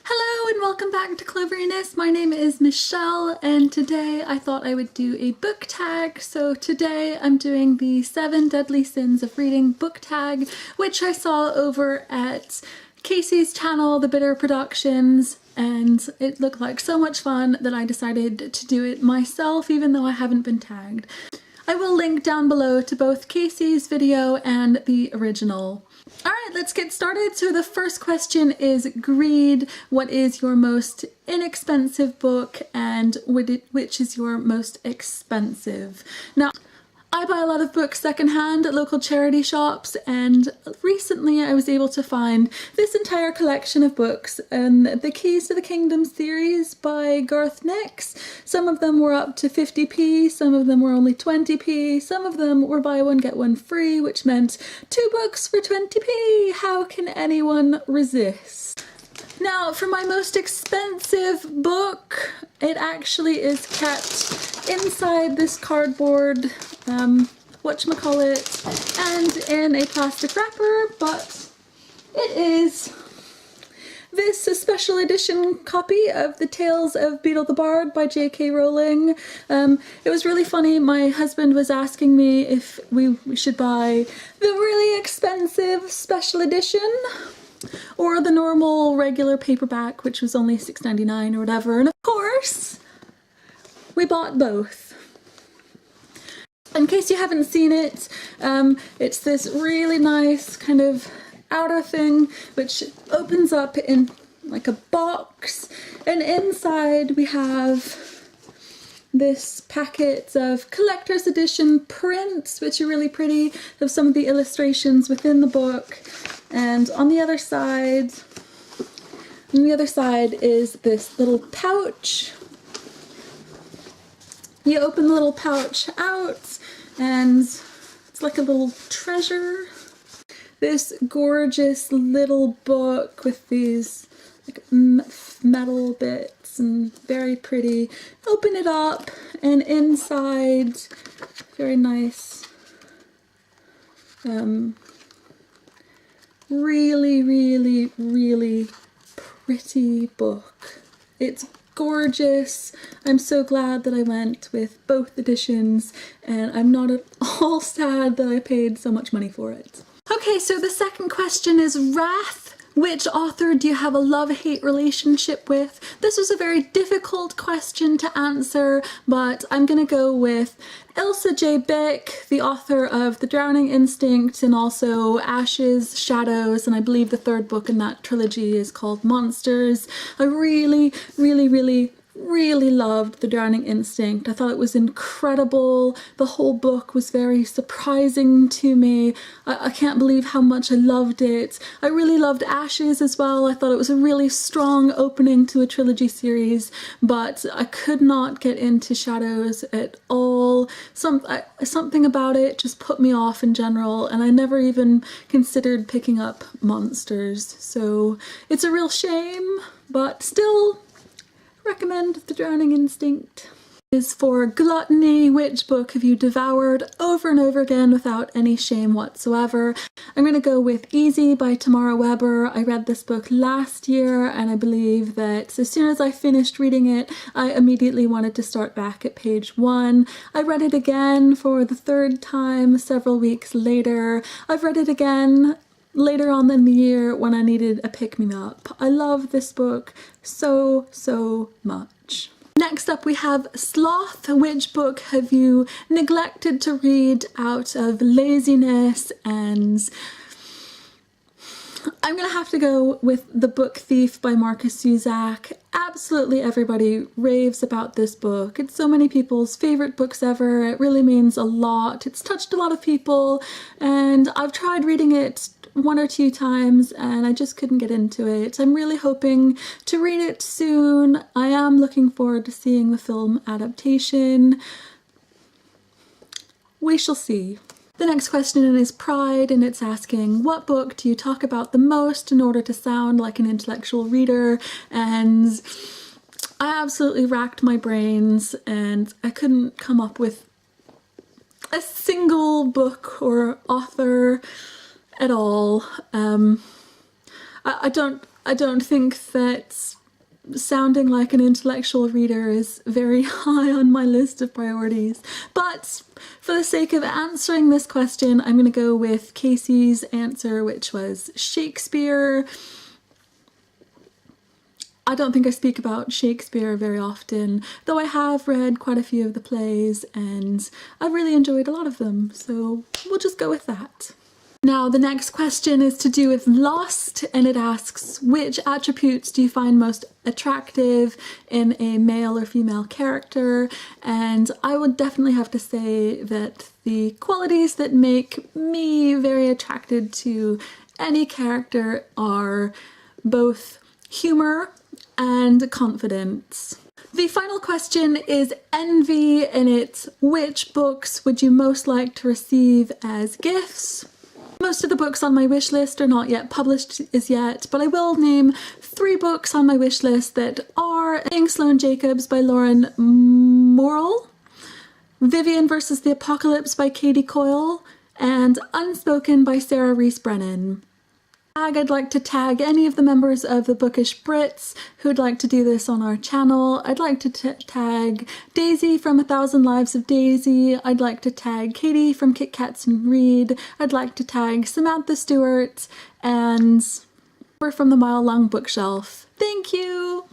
Hello and welcome back to Cleveriness. My name is Michelle and today I thought I would do a book tag. So today I'm doing the 7 Deadly Sins of Reading book tag, which I saw over at Casey's channel, The Bitter Productions, and it looked like so much fun that I decided to do it myself even though I haven't been tagged. I will link down below to both Casey's video and the original. Alright, let's get started. So the first question is Greed. What is your most inexpensive book and which is your most expensive? Now, I buy a lot of books secondhand at local charity shops, and recently I was able to find this entire collection of books, the Keys to the Kingdom series by Garth Nix. Some of them were up to 50p, some of them were only 20p, some of them were buy one get one free, which meant 2 books for 20p. How can anyone resist? Now, for my most expensive book, it actually is kept inside this cardboard whatchamacallit and in a plastic wrapper, but it is this special edition copy of The Tales of Beedle the Bard by J.K. Rowling. It was really funny. My husband was asking me if we should buy the really expensive special edition or the normal regular paperback, which was only $6.99 or whatever, and of course we bought both. In case you haven't seen it, it's this really nice kind of outer thing which opens up in like a box, and inside we have this packet of collector's edition prints, which are really pretty, of some of the illustrations within the book. And on the other side is this little pouch. You open the little pouch out and it's like a little treasure. This gorgeous little book with these like metal bits and very pretty. Open it up and inside, very nice, really pretty book. It's gorgeous. I'm so glad that I went with both editions, and I'm not at all sad that I paid so much money for it. Okay, so the second question is Wrath. Which author do you have a love-hate relationship with? This was a very difficult question to answer, but I'm gonna go with Ilsa J. Bick, the author of The Drowning Instinct and also Ashes, Shadows, and I believe the third book in that trilogy is called Monsters. I really loved The Drowning Instinct. I thought it was incredible. The whole book was very surprising to me. I can't believe how much I loved it. I really loved Ashes as well. I thought it was a really strong opening to a trilogy series, but I could not get into Shadows at all. Something about it just put me off in general, and I never even considered picking up Monsters. So it's a real shame, but still recommend The Drowning Instinct. Is for Gluttony. Which book have you devoured over and over again without any shame whatsoever? I'm going to go with Easy by Tamara Weber. I read this book last year, and I believe that as soon as I finished reading it, I immediately wanted to start back at page 1. I read it again for the 3rd time several weeks later. I've read it again later on in the year when I needed a pick-me-up. I love this book so much. Next up we have Sloth. Which book have you neglected to read out of laziness? And I'm gonna have to go with The Book Thief by Markus Zusak. Absolutely everybody raves about this book. It's so many people's favorite books ever. It really means a lot. It's touched a lot of people, and I've tried reading it 1 or 2 times and I just couldn't get into it. I'm really hoping to read it soon. I am looking forward to seeing the film adaptation. We shall see. The next question is Pride, and it's asking, what book do you talk about the most in order to sound like an intellectual reader? And I absolutely racked my brains and I couldn't come up with a single book or author at all. I don't think that sounding like an intellectual reader is very high on my list of priorities. But for the sake of answering this question, I'm going to go with Casey's answer, which was Shakespeare. I don't think I speak about Shakespeare very often, though I have read quite a few of the plays and I've really enjoyed a lot of them, so we'll just go with that. Now, the next question is to do with lust, and it asks, which attributes do you find most attractive in a male or female character? And I would definitely have to say that the qualities that make me very attracted to any character are both humor and confidence. The final question is envy, and it's which books would you most like to receive as gifts? Most of the books on my wish list are not yet published as yet, but I will name 3 books on my wish list that are Being Sloane Jacobs by Lauren Morrill, Vivian vs. the Apocalypse by Katie Coyle, and Unspoken by Sarah Rees Brennan. I'd like to tag any of the members of the Bookish Brits who'd like to do this on our channel. I'd like to tag Daisy from A Thousand Lives of Daisy. I'd like to tag Katie from Kit Kats and Read. I'd like to tag Samantha Stewart, and we're from the Mile Long Bookshelf. Thank you!